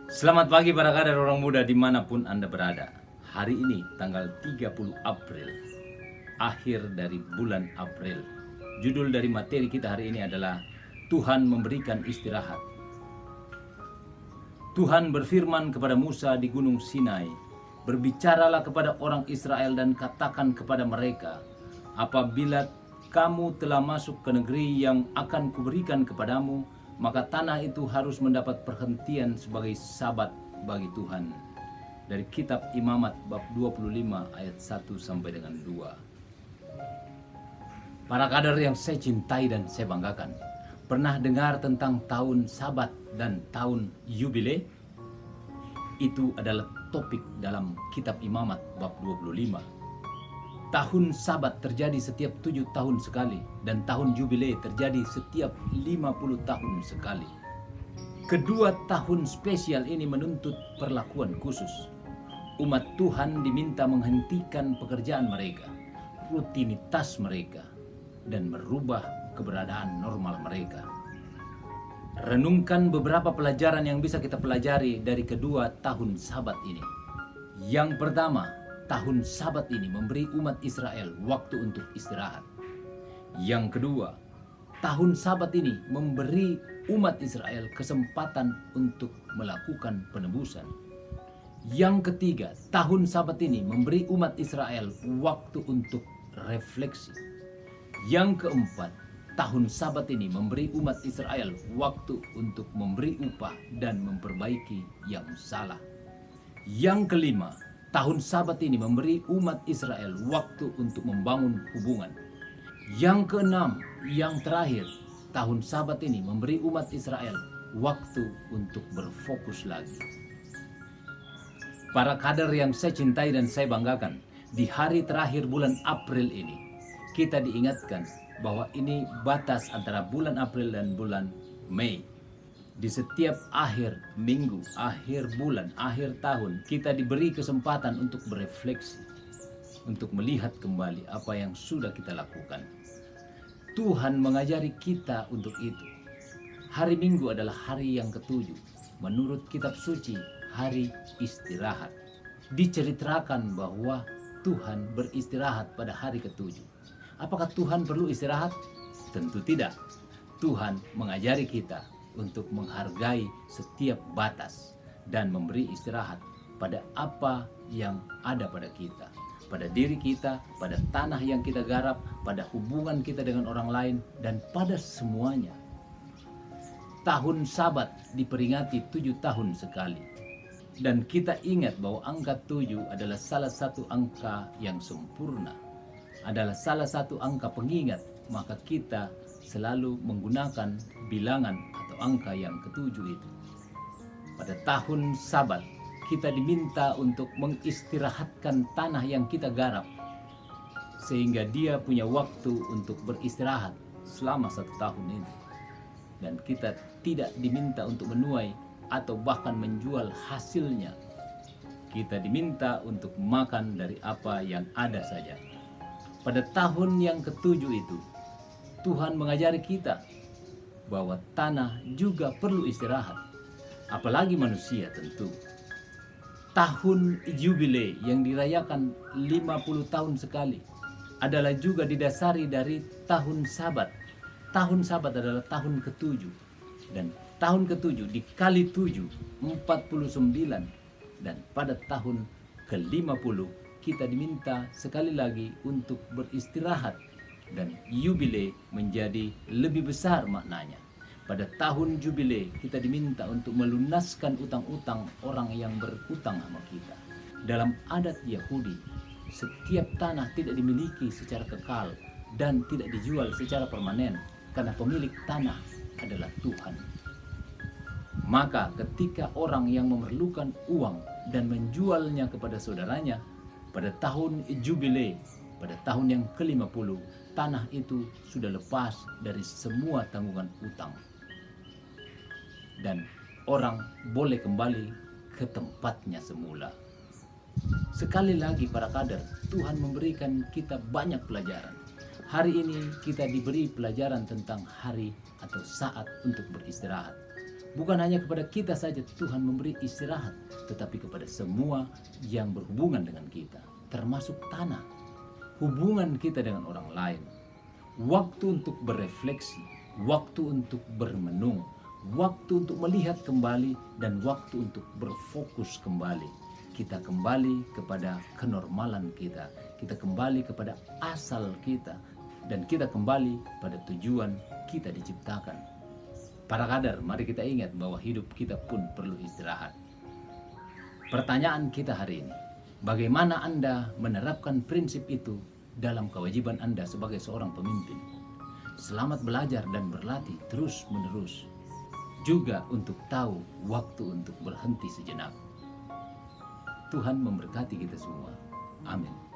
Selamat pagi para kader orang muda dimanapun Anda berada. Hari ini tanggal 30 April, akhir dari bulan April. Judul dari materi kita hari ini adalah Tuhan memberikan istirahat. Tuhan berfirman kepada Musa di Gunung Sinai, "Berbicaralah kepada orang Israel dan katakan kepada mereka, apabila kamu telah masuk ke negeri yang akan kuberikan kepadamu, maka tanah itu harus mendapat perhentian sebagai sabat bagi Tuhan." Dari kitab Imamat bab 25 ayat 1 sampai dengan 2. Para kader yang saya cintai dan saya banggakan, pernah dengar tentang tahun Sabat dan tahun Yubile? Itu adalah topik dalam kitab Imamat bab 25. Tahun Sabat terjadi setiap 7 tahun sekali dan tahun Yubile terjadi setiap 50 tahun sekali. Kedua tahun spesial ini menuntut perlakuan khusus. Umat Tuhan diminta menghentikan pekerjaan mereka, rutinitas mereka, dan merubah keberadaan normal mereka. Renungkan beberapa pelajaran yang bisa kita pelajari dari kedua tahun Sabat ini. Yang pertama, tahun Sabat ini memberi umat Israel waktu untuk istirahat. Yang kedua, tahun Sabat ini memberi umat Israel kesempatan untuk melakukan penebusan. Yang ketiga, tahun Sabat ini memberi umat Israel waktu untuk refleksi. Yang keempat, tahun Sabat ini memberi umat Israel waktu untuk memberi upah dan memperbaiki yang salah. Yang kelima, tahun Sabat ini memberi umat Israel waktu untuk membangun hubungan. Yang keenam, yang terakhir, tahun Sabat ini memberi umat Israel waktu untuk berfokus lagi. Para kader yang saya cintai dan saya banggakan, di hari terakhir bulan April ini, kita diingatkan bahwa ini batas antara bulan April dan bulan Mei. Di setiap akhir minggu, akhir bulan, akhir tahun, kita diberi kesempatan untuk berefleksi, untuk melihat kembali apa yang sudah kita lakukan. Tuhan mengajari kita untuk itu. Hari Minggu adalah hari yang ketujuh. Menurut kitab suci, hari istirahat. Diceritakan bahwa Tuhan beristirahat pada hari ketujuh. Apakah Tuhan perlu istirahat? Tentu tidak. Tuhan mengajari kita untuk menghargai setiap batas dan memberi istirahat pada apa yang ada pada kita, pada diri kita, pada tanah yang kita garap, pada hubungan kita dengan orang lain, dan pada semuanya. Tahun Sabat diperingati 7 tahun sekali. Dan kita ingat bahwa angka 7 adalah salah satu angka yang sempurna, adalah salah satu angka pengingat, maka kita selalu menggunakan bilangan atau angka yang ketujuh itu. Pada tahun Sabat, kita diminta untuk mengistirahatkan tanah yang kita garap, sehingga dia punya waktu untuk beristirahat selama 1 tahun ini. Dan kita tidak diminta untuk menuai atau bahkan menjual hasilnya. Kita diminta untuk makan dari apa yang ada saja. Pada tahun yang ketujuh itu, Tuhan mengajari kita bahwa tanah juga perlu istirahat, apalagi manusia tentu. Tahun Yubile yang dirayakan 50 tahun sekali adalah juga didasari dari tahun Sabat. Tahun Sabat adalah tahun ketujuh, dan tahun ketujuh dikali 7, 49, dan pada tahun ke-50 kita diminta sekali lagi untuk beristirahat, dan Yubile menjadi lebih besar maknanya. Pada tahun Yubile kita diminta untuk melunaskan utang-utang orang yang berutang sama kita. Dalam adat Yahudi, setiap tanah tidak dimiliki secara kekal dan tidak dijual secara permanen, karena pemilik tanah adalah Tuhan. Maka ketika orang yang memerlukan uang dan menjualnya kepada saudaranya, pada tahun Yubile, pada tahun yang ke-50, tanah itu sudah lepas dari semua tanggungan utang. Dan orang boleh kembali ke tempatnya semula. Sekali lagi para kader, Tuhan memberikan kita banyak pelajaran. Hari ini kita diberi pelajaran tentang hari atau saat untuk beristirahat. Bukan hanya kepada kita saja Tuhan memberi istirahat, tetapi kepada semua yang berhubungan dengan kita, termasuk tanah, hubungan kita dengan orang lain. Waktu untuk berefleksi, waktu untuk bermenung, waktu untuk melihat kembali, dan waktu untuk berfokus kembali. Kita kembali kepada kenormalan kita, kita kembali kepada asal kita, dan kita kembali pada tujuan kita diciptakan. Para kader, mari kita ingat bahwa hidup kita pun perlu istirahat. Pertanyaan kita hari ini, bagaimana Anda menerapkan prinsip itu dalam kewajiban Anda sebagai seorang pemimpin? Selamat belajar dan berlatih terus-menerus. Juga untuk tahu waktu untuk berhenti sejenak. Tuhan memberkati kita semua. Amin.